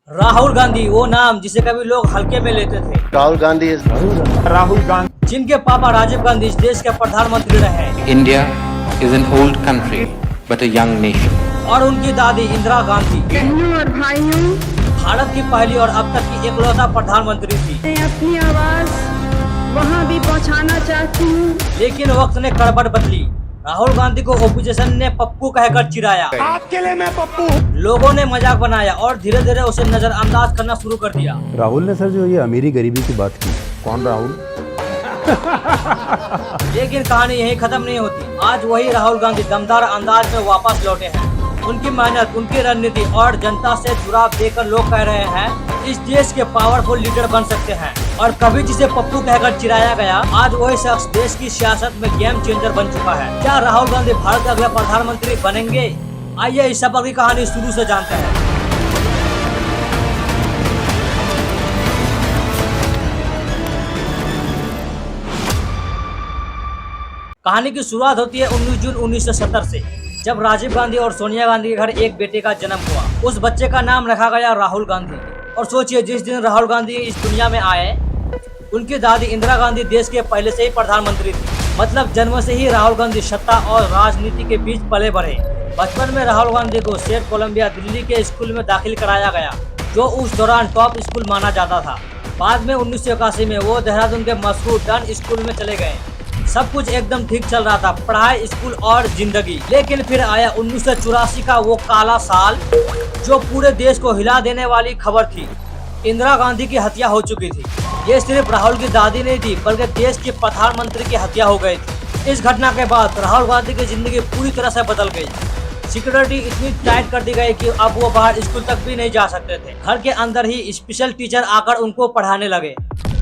राहुल गांधी, वो नाम जिसे कभी लोग हल्के में लेते थे। राहुल गांधी जिनके पापा राजीव गांधी इस देश के प्रधानमंत्री रहे India is an old country, but a young nation. और उनकी दादी इंदिरा गांधी बहनों और भाइयों, भारत की पहली और अब तक की इकलौता प्रधानमंत्री थी। मैं अपनी आवाज वहाँ भी पहुँचाना चाहती हूँ। लेकिन वक्त ने कड़बड़ बदली। राहुल गांधी को ओपोजिशन ने पप्पू कहकर चिढ़ाया, आपके लिए मैं पप्पू। लोगों ने मजाक बनाया और धीरे धीरे उसे नजरअंदाज करना शुरू कर दिया। राहुल ने सर जो ये अमीरी गरीबी की बात की, कौन राहुल? लेकिन कहानी यही खत्म नहीं होती। आज वही राहुल गांधी दमदार अंदाज में वापस लौटे हैं। उनकी मेहनत, उनकी रणनीति और जनता से जुड़ाव देखकर लोग कह रहे हैं इस देश के पावरफुल लीडर बन सकते हैं। और कभी जिसे पप्पू कहकर चिढ़ाया गया, आज वही शख्स देश की सियासत में गेम चेंजर बन चुका है। क्या राहुल गांधी भारत के अगले प्रधानमंत्री बनेंगे? आइए इस सफर की कहानी शुरू से जानते हैं। कहानी की शुरुआत होती है 19 जून 1970 से, जब राजीव गांधी और सोनिया गांधी के घर एक बेटे का जन्म हुआ। उस बच्चे का नाम रखा गया राहुल गांधी। और सोचिए, जिस दिन राहुल गांधी इस दुनिया में आए, उनकी दादी इंदिरा गांधी देश के पहले से ही प्रधानमंत्री थी। मतलब जन्म से ही राहुल गांधी सत्ता और राजनीति के बीच पले बढ़े। बचपन में राहुल गांधी को सेठ कोलंबिया दिल्ली के स्कूल में दाखिल कराया गया, जो उस दौरान टॉप स्कूल माना जाता था। बाद में 1981 में वो देहरादून के मशहूर डन स्कूल में चले गए। सब कुछ एकदम ठीक चल रहा था, पढ़ाई, स्कूल और जिंदगी। लेकिन फिर आया 1984 का वो काला साल, जो पूरे देश को हिला देने वाली खबर थी। इंदिरा गांधी की हत्या हो चुकी थी। ये सिर्फ राहुल की दादी नहीं थी, बल्कि देश के प्रधानमंत्री की हत्या हो गई थी। इस घटना के बाद राहुल गांधी की जिंदगी पूरी तरह से बदल गई। सिक्योरिटी इतनी टाइट कर दी गई कि अब वो बाहर स्कूल तक भी नहीं जा सकते थे। घर के अंदर ही स्पेशल टीचर आकर उनको पढ़ाने लगे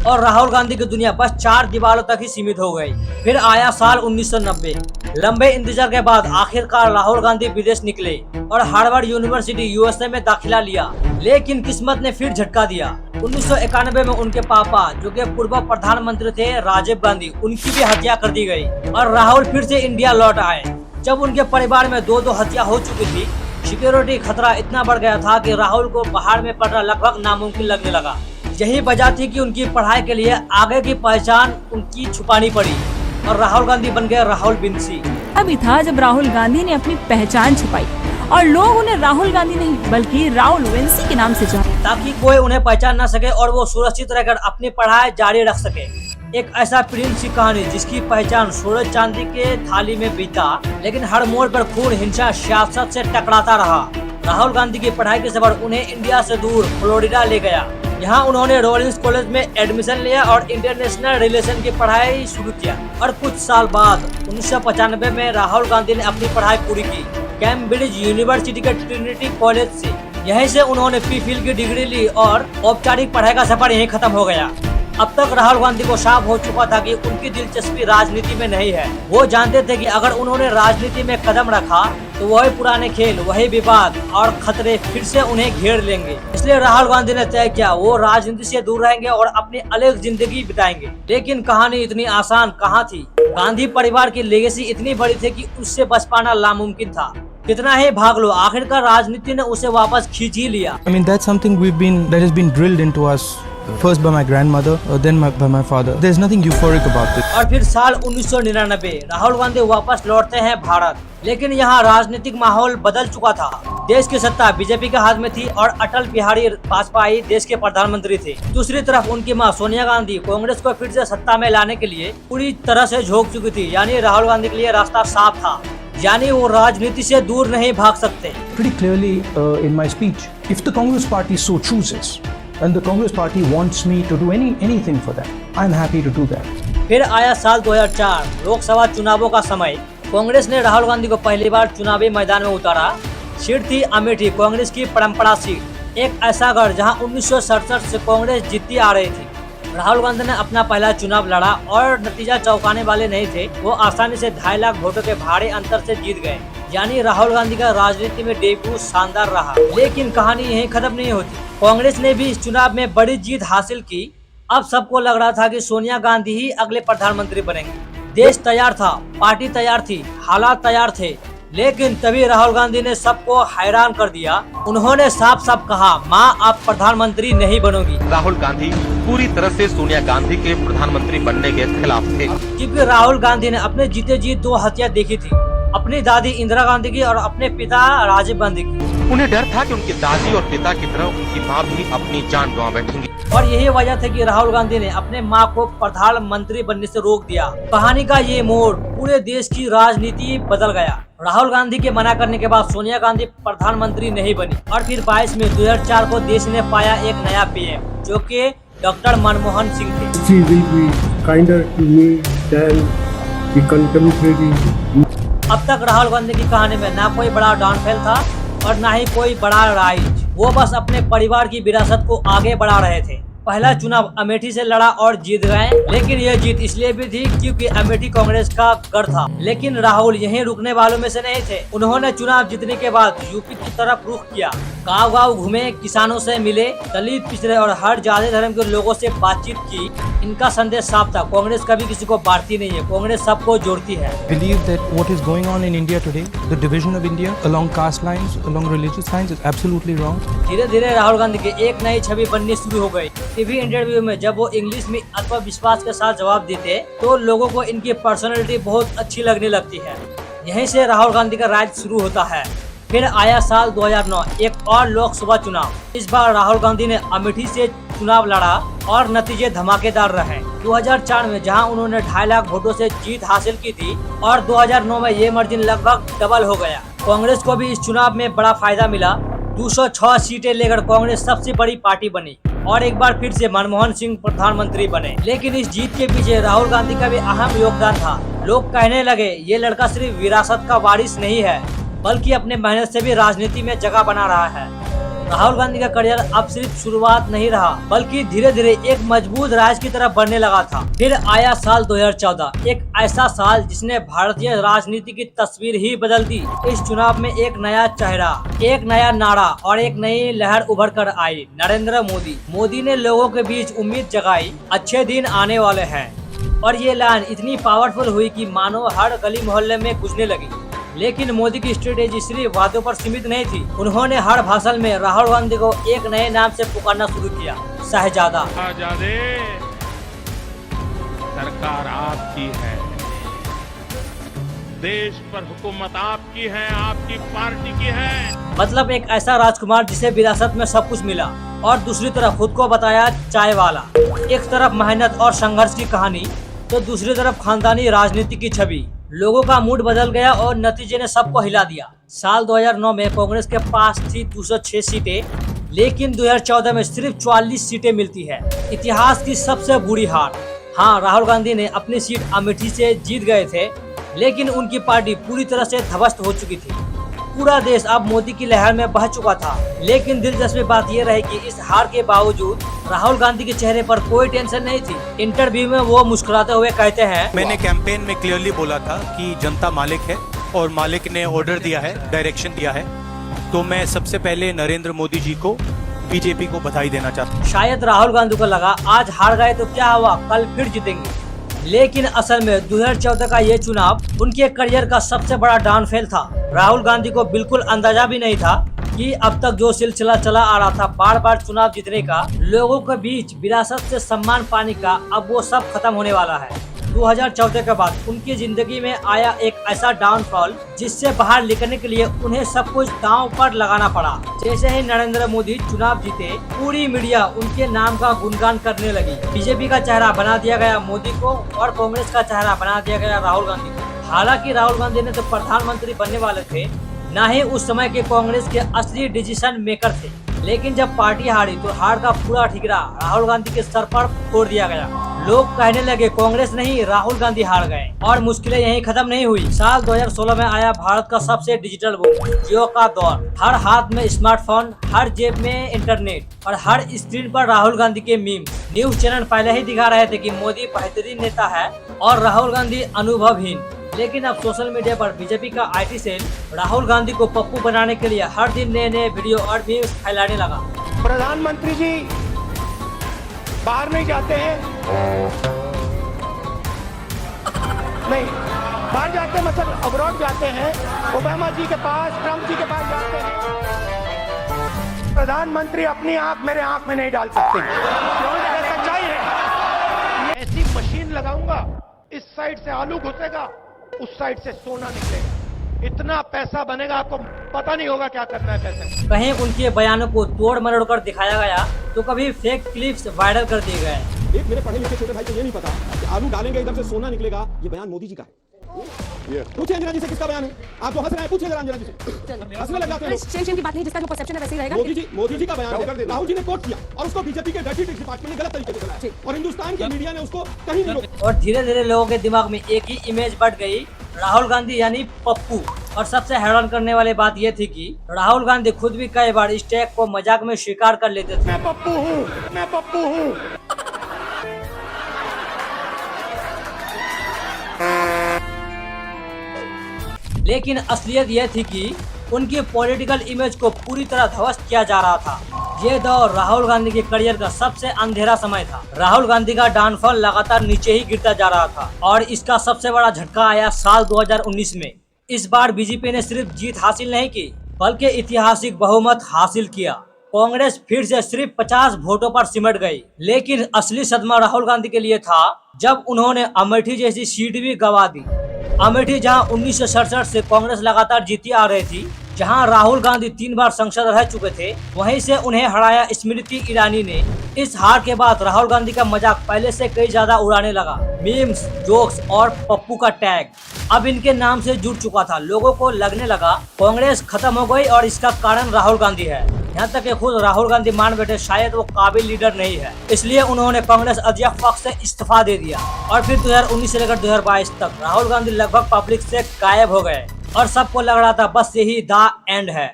और राहुल गांधी की दुनिया बस 4 दीवारों तक ही सीमित हो गई। फिर आया साल 1990। लंबे इंतजार के बाद आखिरकार राहुल गांधी विदेश निकले और हार्वर्ड यूनिवर्सिटी यूएसए में दाखिला लिया। लेकिन किस्मत ने फिर झटका दिया। 1991 में उनके पापा, जो कि पूर्व प्रधानमंत्री थे राजीव गांधी, उनकी भी हत्या कर दी गई और राहुल फिर से इंडिया लौट आए। जब उनके परिवार में 2 हत्या हो चुकी थी, सिक्योरिटी खतरा इतना बढ़ गया था कि राहुल को बाहर में पढ़ना लगभग नामुमकिन लगने लगा। यही वजह थी कि उनकी पढ़ाई के लिए आगे की पहचान उनकी छुपानी पड़ी और राहुल गांधी बन गए राहुल विंसी। अभी था जब राहुल गांधी ने अपनी पहचान छुपाई और लोग उन्हें राहुल गांधी नहीं बल्कि राहुल विंसी के नाम से जाने, ताकि कोई उन्हें पहचान न सके और वो सुरक्षित रहकर अपनी पढ़ाई जारी रख सके। एक ऐसा प्रेम सी कहानी जिसकी पहचान सूरज चांदी के थाली में बीता, लेकिन हर मोड़ पर खून, हिंसा, सियासत से टकराता रहा। राहुल गांधी की पढ़ाई के सफर उन्हें इंडिया से दूर फ्लोरिडा ले गया। यहाँ उन्होंने रॉलिंस कॉलेज में एडमिशन लिया और इंटरनेशनल रिलेशन की पढ़ाई शुरू किया। और कुछ साल बाद 1995 में राहुल गांधी ने अपनी पढ़ाई पूरी की कैम्ब्रिज यूनिवर्सिटी के ट्रिनिटी कॉलेज से। यहीं से उन्होंने पीफिल की डिग्री ली और औपचारिक पढ़ाई का सफर यहीं खत्म हो गया। अब तक राहुल गांधी को साफ हो चुका था कि उनकी दिलचस्पी राजनीति में नहीं है। वो जानते थे कि अगर उन्होंने राजनीति में कदम रखा तो वही पुराने खेल, वही विवाद और खतरे फिर से उन्हें घेर लेंगे। इसलिए राहुल गांधी ने तय किया वो राजनीति से दूर रहेंगे और अपनी अलग जिंदगी बिताएंगे। लेकिन कहानी इतनी आसान कहाँ थी। गांधी परिवार की लेगेसी इतनी बड़ी थी कि उससे बच पाना नामुमकिन था। कितना ही भाग लो, आखिरकार राजनीति ने उसे वापस खींच ही लिया। I mean, that's something that has been drilled into us, first by my grandmother, then by my father. There's nothing euphoric about it. और फिर साल 1999 राहुल गांधी वापस लौटते हैं भारत। लेकिन यहाँ राजनीतिक माहौल बदल चुका था। देश की सत्ता बीजेपी के हाथ में थी और अटल बिहारी वाजपेयी देश के प्रधानमंत्री थे। दूसरी तरफ उनकी मां सोनिया गांधी कांग्रेस को फिर से सत्ता में लाने के लिए पूरी तरह से झोंक चुकी थी। यानी राहुल गांधी के लिए रास्ता साफ था, यानी वो राजनीति से दूर नहीं भाग सकते। Pretty clearly in my speech, if the Congress party so chooses, and the Congress party wants me to do anything for them, I'm happy to do that. फिर आया साल 2004 लोकसभा चुनावों का समय। कांग्रेस ने राहुल गांधी को पहली बार चुनावी मैदान में उतारा। सीट थी अमेठी, कांग्रेस की परंपरा सीट, एक ऐसा गढ़ जहां 1967 से कांग्रेस जीतती आ रही थी। राहुल गांधी ने अपना पहला चुनाव लड़ा और नतीजा चौंकाने वाले नहीं थे। वो आसानी से 2.5 लाख वोटों के भारी अंतर से जीत गए। यानी राहुल गांधी का राजनीति में डेब्यू शानदार रहा। लेकिन कहानी यहीं खत्म नहीं होती। कांग्रेस ने भी इस चुनाव में बड़ी जीत हासिल की। अब सबको लग रहा था कि सोनिया गांधी ही अगले प्रधानमंत्री बनेंगे। देश तैयार था, पार्टी तैयार थी, हालात तैयार थे। लेकिन तभी राहुल गांधी ने सबको हैरान कर दिया। उन्होंने साफ साफ कहा, माँ आप प्रधानमंत्री नहीं बनोगी। राहुल गांधी पूरी तरह से सोनिया गांधी के प्रधानमंत्री बनने के खिलाफ थे, क्योंकि राहुल गांधी ने अपने जीते जी 2 हत्या देखी थी, अपनी दादी इंदिरा गांधी की और अपने पिता राजीव गांधी की। उन्हें डर था कि उनकी दादी और पिता की तरह उनकी माँ भी अपनी जान गंवा बैठेंगी। और यही वजह थी कि राहुल गांधी ने अपने मां को प्रधानमंत्री बनने से रोक दिया। कहानी का ये मोड़ पूरे देश की राजनीति बदल गया। राहुल गांधी के मना करने के बाद सोनिया गांधी प्रधानमंत्री नहीं बनी और फिर 22 में 2004 को देश ने पाया एक नया पीएम, जो कि डॉक्टर मनमोहन सिंह थे। She will be kinder to me than the contemporary. अब तक राहुल गांधी की कहानी में ना कोई बड़ा डाउनफॉल था और ना ही कोई बड़ा राइज। वो बस अपने परिवार की विरासत को आगे बढ़ा रहे थे। पहला चुनाव अमेठी से लड़ा और जीत गए, लेकिन यह जीत इसलिए भी थी क्योंकि अमेठी कांग्रेस का गढ़ था। लेकिन राहुल यहीं रुकने वालों में से नहीं थे। उन्होंने चुनाव जीतने के बाद यूपी की तरफ रुख किया, गांव-गांव घूमे, किसानों से मिले, दलित, पिछड़े और हर जाति धर्म के लोगों से बातचीत की। इनका संदेश साफ था, कांग्रेस कभी किसी को बांटती नहीं है, कांग्रेस सबको जोड़ती है। Believe that what is going on in India today, the division of India along caste lines, along religious lines, is absolutely wrong. धीरे धीरे राहुल गांधी की एक नई छवि बननी शुरू हो गई। टीवी इंटरव्यू में जब वो इंग्लिश में आत्मविश्वास के साथ जवाब देते तो लोगों को इनकी पर्सनैलिटी बहुत अच्छी लगने लगती है। यहीं से राहुल गांधी का राज शुरू होता है। फिर आया साल 2009, एक और लोकसभा चुनाव। इस बार राहुल गांधी ने अमेठी से चुनाव लड़ा और नतीजे धमाकेदार रहे। 2004 में जहां उन्होंने 2.5 लाख वोटों से जीत हासिल की थी और 2009 में ये मार्जिन लगभग डबल हो गया। कांग्रेस को भी इस चुनाव में बड़ा फायदा मिला। 206 सीटें लेकर कांग्रेस सबसे बड़ी पार्टी बनी और एक बार फिर से मनमोहन सिंह प्रधानमंत्री बने। लेकिन इस जीत के पीछे राहुल गांधी का भी अहम योगदान था। लोग कहने लगे, ये लड़का सिर्फ विरासत का वारिस नहीं है, बल्कि अपने मेहनत से भी राजनीति में जगह बना रहा है। राहुल गांधी का करियर अब सिर्फ शुरुआत नहीं रहा, बल्कि धीरे धीरे एक मजबूत राज की तरफ बढ़ने लगा था। फिर आया साल 2014, एक ऐसा साल जिसने भारतीय राजनीति की तस्वीर ही बदल दी। इस चुनाव में एक नया चेहरा, एक नया नारा और एक नई लहर उभर कर आई, नरेंद्र मोदी। मोदी ने लोगों के बीच उम्मीद जगाई, अच्छे दिन आने वाले हैं। और ये लाइन इतनी पावरफुल हुई कि मानो हर गली मोहल्ले में गूंजने लगी। लेकिन मोदी की स्ट्रेटेजी सिर्फ वादों पर सीमित नहीं थी। उन्होंने हर भाषण में राहुल गांधी को एक नए नाम से पुकारना शुरू किया, शहजादा। शहजादे, सरकार आपकी है, देश पर हुकूमत आपकी है, आपकी पार्टी की है। मतलब एक ऐसा राजकुमार जिसे विरासत में सब कुछ मिला और दूसरी तरफ खुद को बताया चाय वाला। एक तरफ मेहनत और संघर्ष की कहानी तो दूसरी तरफ खानदानी राजनीति की छवि। लोगों का मूड बदल गया और नतीजे ने सबको हिला दिया। साल 2009 में कांग्रेस के पास थी 206 सीटें, लेकिन 2014 में सिर्फ 44 सीटें मिलती है। इतिहास की सबसे बुरी हार। हाँ, राहुल गांधी ने अपनी सीट अमेठी से जीत गए थे, लेकिन उनकी पार्टी पूरी तरह से ध्वस्त हो चुकी थी। पूरा देश अब मोदी की लहर में बह चुका था। लेकिन दिलचस्प बात यह रही कि इस हार के बावजूद राहुल गांधी के चेहरे पर कोई टेंशन नहीं थी। इंटरव्यू में वो मुस्कुराते हुए कहते हैं, मैंने कैंपेन में क्लियरली बोला था कि जनता मालिक है और मालिक ने ऑर्डर दिया है, डायरेक्शन दिया है, तो मैं सबसे पहले नरेंद्र मोदी जी को, बीजेपी को बधाई देना चाहता हूँ। शायद राहुल गांधी को लगा आज हार गए तो क्या हुआ, कल फिर जीतेंगे। लेकिन असल में 2014 का ये चुनाव उनके करियर का सबसे बड़ा डाउनफॉल था। राहुल गांधी को बिल्कुल अंदाजा भी नहीं था कि अब तक जो सिलसिला चला आ रहा था बार बार चुनाव जीतने का, लोगों के बीच विरासत से सम्मान पाने का, अब वो सब खत्म होने वाला है। 2014 के बाद उनकी जिंदगी में आया एक ऐसा डाउनफॉल जिससे बाहर निकलने के लिए उन्हें सब कुछ दांव पर लगाना पड़ा। जैसे ही नरेंद्र मोदी चुनाव जीते, पूरी मीडिया उनके नाम का गुणगान करने लगी। बीजेपी का चेहरा बना दिया गया मोदी को और कांग्रेस का चेहरा बना दिया गया राहुल गांधी को। हालांकि राहुल गांधी ने तो प्रधानमंत्री बनने वाले थे, न ही उस समय के कांग्रेस के असली डिसीजन मेकर थे। लेकिन जब पार्टी हारी तो हार का पूरा ठिकरा राहुल गांधी के सर पर फोड़ दिया गया। लोग कहने लगे कांग्रेस नहीं, राहुल गांधी हार गए। और मुश्किलें यहीं खत्म नहीं हुई। साल 2016 में आया भारत का सबसे डिजिटल बूम, जियो का दौर। हर हाथ में स्मार्टफोन, हर जेब में इंटरनेट और हर स्क्रीन पर राहुल गांधी के मीम। न्यूज चैनल पहले ही दिखा रहे थे कि मोदी बेहतरीन नेता है और राहुल गांधी अनुभवहीन। लेकिन अब सोशल मीडिया पर बीजेपी का IT सेल राहुल गांधी को पप्पू बनाने के लिए हर दिन नए नए वीडियो और मीम्स फैलाने लगा। प्रधानमंत्री जी बाहर नहीं जाते हैं, नहीं बाहर जाते हैं, मतलब अब्रॉड जाते हैं, ओबामा जी के पास, ट्रंप जी के पास जाते हैं। प्रधानमंत्री अपनी आंख मेरे आंख में नहीं डाल सकते। ये सच्चाई है। ऐसी मशीन लगाऊंगा, इस साइड से आलू घुसेगा, उस साइड से सोना निकलेगा। इतना पैसा बनेगा, आपको पता नहीं होगा क्या करना है पैसे। कहीं उनके बयानों को तोड़ मरोड़ कर दिखाया गया तो कभी फेक क्लिप्स वायरल कर दिए गए। एक मेरे पढ़े लिखे छोटे भाई को ये नहीं पता कि आलू डालेंगे एकदम से सोना निकलेगा। ये बयान मोदी जी का है। पूछिए अंजना जी से किसका बयान है। आप जो हंस रहे हैं, पूछिए अंजना जी से। हंसने लग जाते हैं। की बात नहीं, जिसका जो परसेप्शन है वैसे ही रहेगा। मोदी जी का बयान है। राहुल जी ने कोट किया और उसको बीजेपी के डर्टी ट्रिक्स डिपार्टमेंट ने गलत तरीके से चलाया और हिंदुस्तान की मीडिया ने उसको कहीं नहीं रोका। और धीरे धीरे लोगों के दिमाग में एक ही इमेज बढ़ गई, राहुल गांधी यानी पप्पू। और सबसे हैरान करने वाली बात यह थी कि राहुल गांधी खुद भी कई बार इस टैग को मजाक में स्वीकार कर लेते थे। मैं पप्पू हूँ, मैं पप्पू हूँ। लेकिन असलियत यह थी कि उनकी पॉलिटिकल इमेज को पूरी तरह ध्वस्त किया जा रहा था। ये दौर राहुल गांधी के करियर का सबसे अंधेरा समय था। राहुल गांधी का डाउनफॉल लगातार नीचे ही गिरता जा रहा था और इसका सबसे बड़ा झटका आया साल 2019 में। इस बार बीजेपी ने सिर्फ जीत हासिल नहीं की बल्कि ऐतिहासिक बहुमत हासिल किया। कांग्रेस फिर से सिर्फ 50 वोटों पर सिमट गई। लेकिन असली सदमा राहुल गांधी के लिए था जब उन्होंने अमेठी जैसी सीट भी गंवा दी। अमेठी जहां 1967 से कांग्रेस लगातार जीती आ रही थी, जहां राहुल गांधी 3 बार संसद रह चुके थे, वहीं से उन्हें हराया स्मृति ईरानी ने। इस हार के बाद राहुल गांधी का मजाक पहले से कई ज्यादा उड़ाने लगा। मीम्स, जोक्स और पप्पू का टैग अब इनके नाम से जुड़ चुका था। लोगों को लगने लगा कांग्रेस खत्म हो गई और इसका कारण राहुल गांधी है। यहाँ तक कि खुद राहुल गांधी मान बैठे शायद वो काबिल लीडर नहीं है, इसलिए उन्होंने कांग्रेस अध्यक्ष पद से इस्तीफा दे दिया। और फिर 2019 से लेकर 2022 तक राहुल गांधी लगभग पब्लिक से गायब हो गए और सबको लग रहा था बस यही द एंड है।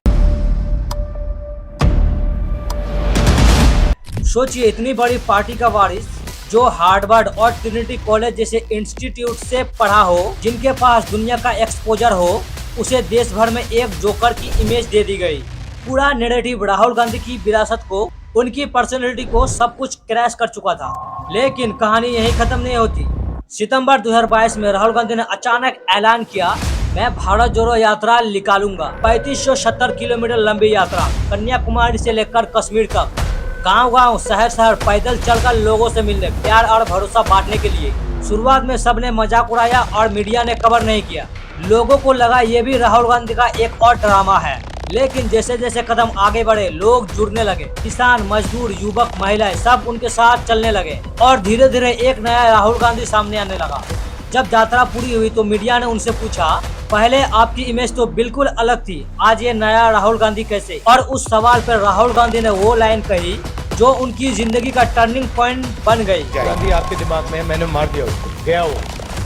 सोचिए, इतनी बड़ी पार्टी का वारिस जो हार्वर्ड और ट्रिनिटी कॉलेज जैसे इंस्टीट्यूट से पढ़ा हो, जिनके पास दुनिया का एक्सपोजर हो, उसे देश भर में एक जोकर की इमेज दे दी गई। पूरा नैरेटिव राहुल गांधी की विरासत को, उनकी पर्सनैलिटी को सब कुछ क्रैश कर चुका था। लेकिन कहानी यही खत्म नहीं होती। सितंबर 2022 में राहुल गांधी ने अचानक ऐलान किया, मैं भारत जोड़ो यात्रा निकालूंगा। 3570 किलोमीटर लंबी यात्रा, कन्याकुमारी से लेकर कश्मीर तक, गांव-गांव, शहर-शहर पैदल चलकर लोगों से मिलने, प्यार और भरोसा बांटने के लिए। शुरुआत में सबने मजाक उड़ाया और मीडिया ने कवर नहीं किया। लोगों को लगा ये भी राहुल गांधी का एक और ड्रामा है। लेकिन जैसे जैसे कदम आगे बढ़े, लोग जुड़ने लगे। किसान, मजदूर, युवक, महिलाएं सब उनके साथ चलने लगे और धीरे धीरे एक नया राहुल गांधी सामने आने लगा। जब यात्रा पूरी हुई तो मीडिया ने उनसे पूछा, पहले आपकी इमेज तो बिल्कुल अलग थी, आज ये नया राहुल गांधी कैसे? और उस सवाल पर राहुल गांधी ने वो लाइन कही जो उनकी जिंदगी का टर्निंग पॉइंट बन गई। गांधी आपके दिमाग में, मैंने मार दिया उसको, गया वो।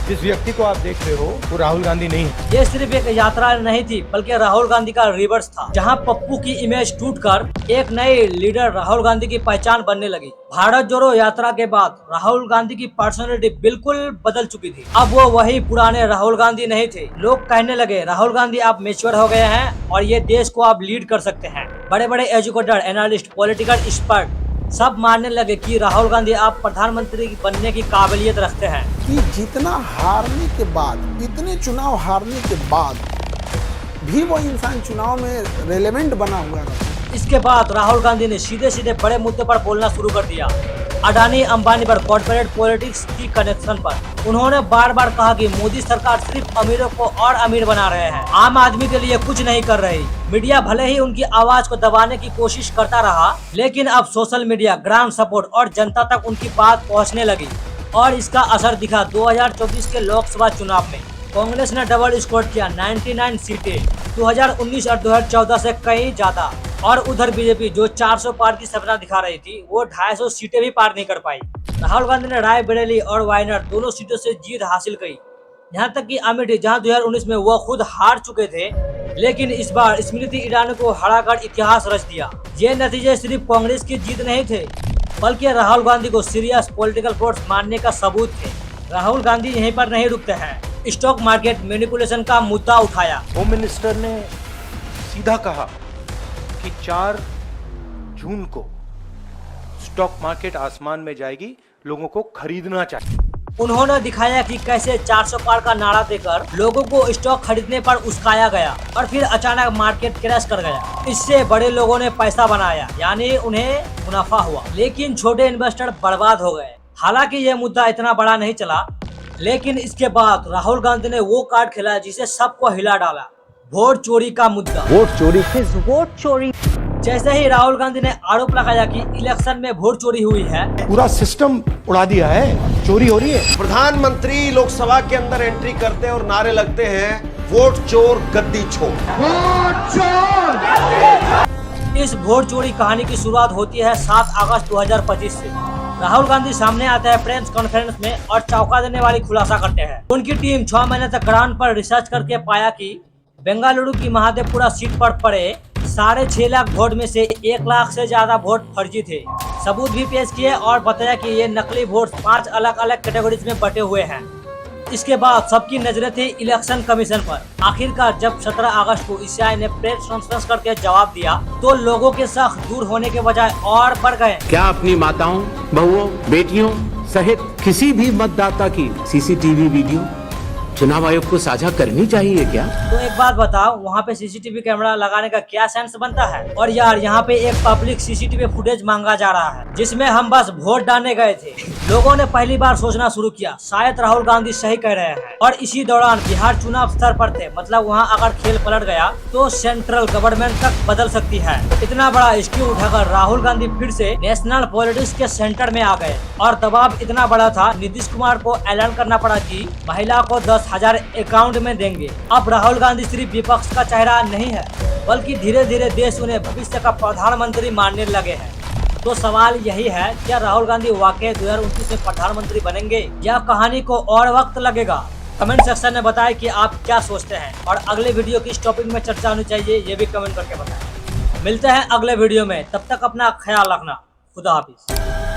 जिस व्यक्ति को आप देख रहे हो वो राहुल गांधी नहीं है। ये सिर्फ एक यात्रा नहीं थी बल्कि राहुल गांधी का रिवर्स था, जहां पप्पू की इमेज टूटकर एक नए लीडर राहुल गांधी की पहचान बनने लगी। भारत जोड़ो यात्रा के बाद राहुल गांधी की पर्सनैलिटी बिल्कुल बदल चुकी थी। अब वो वही पुराने राहुल गांधी नहीं थे। लोग कहने लगे, राहुल गांधी आप मैच्योर हो गए हैं और ये देश को आप लीड कर सकते हैं। बड़े बड़े एजुकेटर, एनालिस्ट, पॉलिटिकल एक्सपर्ट सब मानने लगे कि राहुल गांधी आप प्रधानमंत्री बनने की काबिलियत रखते हैं। कि जितना हारने के बाद, इतने चुनाव हारने के बाद भी वो इंसान चुनाव में रेलेवेंट बना हुआ रहा। इसके बाद राहुल गांधी ने सीधे सीधे बड़े मुद्दे पर बोलना शुरू कर दिया। अडानी अंबानी पर, कॉर्पोरेट पॉलिटिक्स की कनेक्शन पर। उन्होंने बार बार कहा कि मोदी सरकार सिर्फ अमीरों को और अमीर बना रहे हैं, आम आदमी के लिए कुछ नहीं कर रही। मीडिया भले ही उनकी आवाज को दबाने की कोशिश करता रहा, लेकिन अब सोशल मीडिया, ग्राउंड सपोर्ट और जनता तक उनकी बात पहुंचने लगी और इसका असर दिखा 2024 के लोकसभा चुनाव में। कांग्रेस ने डबल स्कोर किया, 99 सीटें, 2019 और 2014 से कहीं ज्यादा। और उधर बीजेपी जो 400 पार की सपना दिखा रही थी, वो 250 सीटें भी पार नहीं कर पाई। राहुल गांधी ने रायबरेली और वायनाड दोनों सीटों से जीत हासिल की। यहाँ तक कि अमेठी, जहाँ 2019 में वो खुद हार चुके थे, लेकिन इस बार स्मृति ईरानी को हराकर इतिहास रच दिया। ये नतीजे सिर्फ कांग्रेस की जीत नहीं थे बल्कि राहुल गांधी को सीरियस पॉलिटिकल फोर्स मानने का सबूत थे। राहुल गांधी यहीं पर नहीं रुकते हैं, स्टॉक मार्केट मैनिपुलेशन का मुद्दा उठाया। होम मिनिस्टर ने सीधा कहा कि 4 जून को स्टॉक मार्केट आसमान में जाएगी, लोगों को खरीदना चाहिए। उन्होंने दिखाया कि कैसे 400 पार का नारा देकर लोगों को स्टॉक खरीदने पर उस्काया गया और फिर अचानक मार्केट क्रैश कर गया। इससे बड़े लोगों ने पैसा बनाया, यानी उन्हें मुनाफा हुआ, लेकिन छोटे इन्वेस्टर बर्बाद हो गए। हालांकि ये मुद्दा इतना बड़ा नहीं चला, लेकिन इसके बाद राहुल गांधी ने वो कार्ड खेला जिसे सबको हिला डाला, वोट चोरी का मुद्दा। वोट चोरी। जैसे ही राहुल गांधी ने आरोप लगाया कि इलेक्शन में वोट चोरी हुई है, पूरा सिस्टम उड़ा दिया है, चोरी हो रही है। प्रधानमंत्री लोकसभा के अंदर एंट्री करते हैं और नारे लगते हैं वोट चोर गद्दी छोड़। इस वोट चोरी कहानी की शुरुआत होती है 7 अगस्त 2025 से। राहुल गांधी सामने आते हैं प्रेस कॉन्फ्रेंस में और चौंका देने वाली खुलासा करते हैं। उनकी टीम 6 महीने तक ग्राउंड पर रिसर्च करके पाया कि बेंगलुरु की महादेवपुरा सीट पर पड़े 6.5 लाख वोट में से 1 लाख से ज्यादा वोट फर्जी थे। सबूत भी पेश किए और बताया कि ये नकली वोट 5 अलग अलग कैटेगरीज में बटे हुए हैं। इसके बाद सबकी नजरें थी इलेक्शन कमीशन पर। आखिरकार जब 17 अगस्त को ईसीआई ने प्रेस कॉन्फ्रेंस करके जवाब दिया तो लोगों के शक दूर होने के बजाय और बढ़ गए। क्या अपनी माताओं, बहुओं, बेटियों सहित किसी भी मतदाता की सीसीटीवी वीडियो चुनाव आयोग को साझा करनी चाहिए क्या? तो एक बात बताओ, वहाँ पे सीसीटीवी कैमरा लगाने का क्या सेंस बनता है? और यार यहाँ पे एक पब्लिक सीसीटीवी फुटेज मांगा जा रहा है जिसमें हम बस वोट डालने गए थे। लोगों ने पहली बार सोचना शुरू किया, शायद राहुल गांधी सही कह रहे हैं। और इसी दौरान बिहार चुनाव स्तर पर थे, मतलब वहाँ अगर खेल पलट गया तो सेंट्रल गवर्नमेंट तक बदल सकती है। इतना बड़ा इश्यू उठाकर राहुल गांधी फिर से नेशनल पॉलिटिक्स के सेंटर में आ गए और दबाव इतना बड़ा था, नीतीश कुमार को ऐलान करना पड़ा कि महिला को 10,000 अकाउंट में देंगे। अब राहुल गांधी सिर्फ विपक्ष का चेहरा नहीं है, बल्कि धीरे धीरे देश उन्हें भविष्य का प्रधानमंत्री मानने लगे हैं। तो सवाल यही है, क्या राहुल गांधी वाकई 2029 में प्रधानमंत्री बनेंगे या कहानी को और वक्त लगेगा? कमेंट सेक्शन में बताएं कि आप क्या सोचते हैं और अगले वीडियो किस टॉपिक में चर्चा होनी चाहिए ये भी कमेंट करके बताएं। मिलते हैं अगले वीडियो में, तब तक अपना ख्याल रखना। खुदा हाफिज।